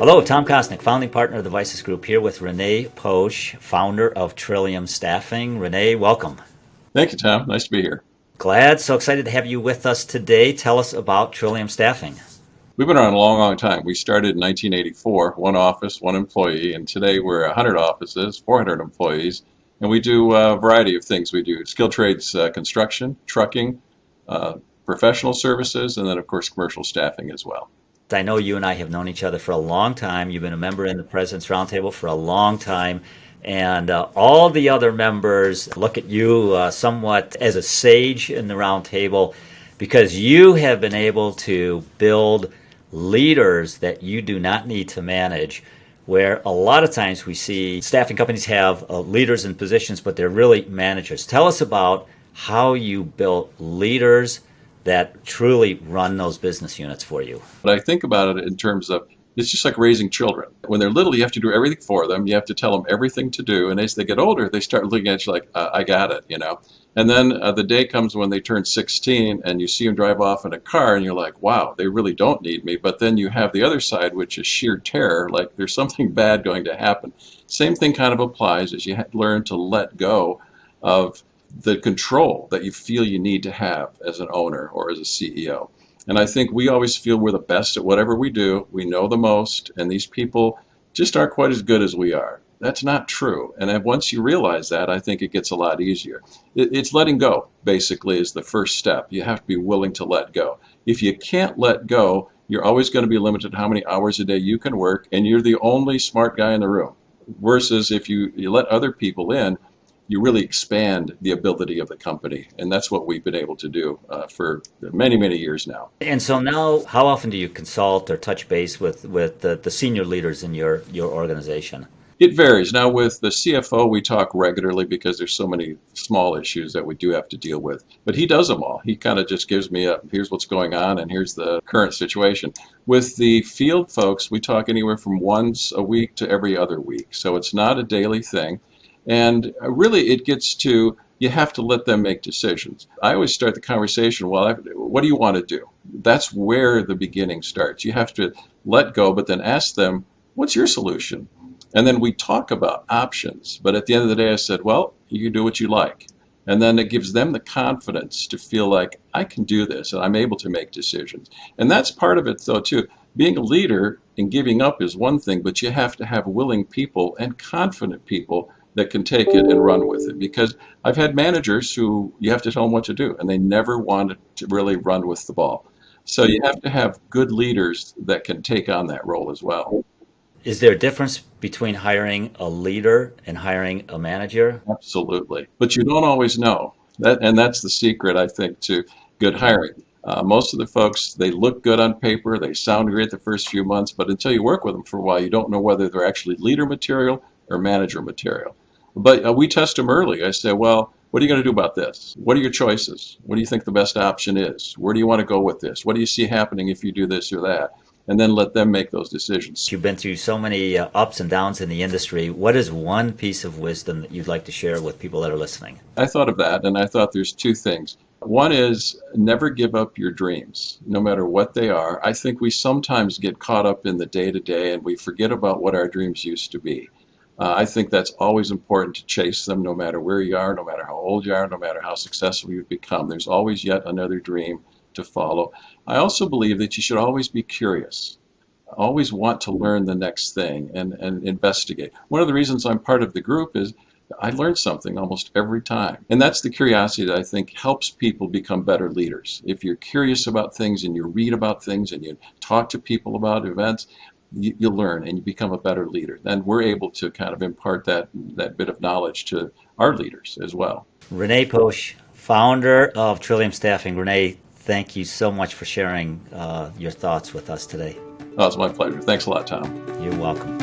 Hello, Tom Kosnick, founding partner of the Vices Group, here with Rene Poch, founder of Trillium Staffing. Rene, welcome. Thank you, Tom. Nice to be here. Glad, so excited to have you with us today. Tell us about Trillium Staffing. We've been around a long, long time. We started in 1984, one office, one employee, and today we're 100 offices, 400 employees, and we do a variety of things. We do skilled trades, construction, trucking, professional services, and then, of course, commercial staffing as well. I know you and I have known each other for a long time. You've been a member in the President's Roundtable for a long time. And all the other members look at you somewhat as a sage in the roundtable because you have been able to build leaders that you do not need to manage, where a lot of times we see staffing companies have leaders in positions, but they're really managers. Tell us about how you built leaders that truly run those business units for you. But I think about it in terms of it's just like raising children. When they're little, you have to do everything for them. You have to tell them everything to do. And as they get older, they start looking at you like, I got it. And then the day comes when they turn 16 and you see them drive off in a car and you're like, wow, they really don't need me. But then you have the other side, which is sheer terror, like there's something bad going to happen. Same thing kind of applies as you learn to let go of the control that you feel you need to have as an owner or as a CEO. And I think we always feel we're the best at whatever we do. We know the most, and these people just aren't quite as good as we are. That's not true. And once you realize that, I think it gets a lot easier. It's letting go, basically, is the first step. You have to be willing to let go. If you can't let go, you're always going to be limited to how many hours a day you can work, and you're the only smart guy in the room. Versus if you let other people in, you really expand the ability of the company. And that's what we've been able to do for many, many years now. And so now, how often do you consult or touch base with the senior leaders in your organization? It varies. Now with the CFO, we talk regularly because there's so many small issues that we do have to deal with. But he does them all. He kind of just gives me here's what's going on and here's the current situation. With the field folks, we talk anywhere from once a week to every other week. So it's not a daily thing. And really, it gets to, you have to let them make decisions. I always start the conversation, well, what do you want to do? That's where the beginning starts. You have to let go, but then ask them, what's your solution? And then we talk about options. But at the end of the day, I said, well, you can do what you like. And then it gives them the confidence to feel like, I can do this, and I'm able to make decisions. And that's part of it, though, too. Being a leader and giving up is one thing, but you have to have willing people and confident people that can take it and run with it. Because I've had managers who you have to tell them what to do, and they never wanted to really run with the ball. So you have to have good leaders that can take on that role as well. Is there a difference between hiring a leader and hiring a manager? Absolutely. But you don't always know. And that's the secret, I think, to good hiring. Most of the folks, they look good on paper, they sound great the first few months, but until you work with them for a while, you don't know whether they're actually leader material or manager material. But we test them early. I say, well, what are you going to do about this? What are your choices? What do you think the best option is? Where do you want to go with this? What do you see happening if you do this or that? And then let them make those decisions. You've been through so many ups and downs in the industry. What is one piece of wisdom that you'd like to share with people that are listening? I thought of that, and I thought there's two things. One is never give up your dreams, no matter what they are. I think we sometimes get caught up in the day-to-day, and we forget about what our dreams used to be. I think that's always important to chase them, no matter where you are, no matter how old you are, no matter how successful you've become. There's always yet another dream to follow. I also believe that you should always be curious, always want to learn the next thing and investigate. One of the reasons I'm part of the group is I learn something almost every time. And that's the curiosity that I think helps people become better leaders. If you're curious about things and you read about things and you talk to people about events, you learn and you become a better leader. Then we're able to kind of impart that bit of knowledge to our leaders as well. Rene Poch, founder of Trillium Staffing. Rene, thank you so much for sharing your thoughts with us today. Oh, it's my pleasure. Thanks a lot, Tom. You're welcome.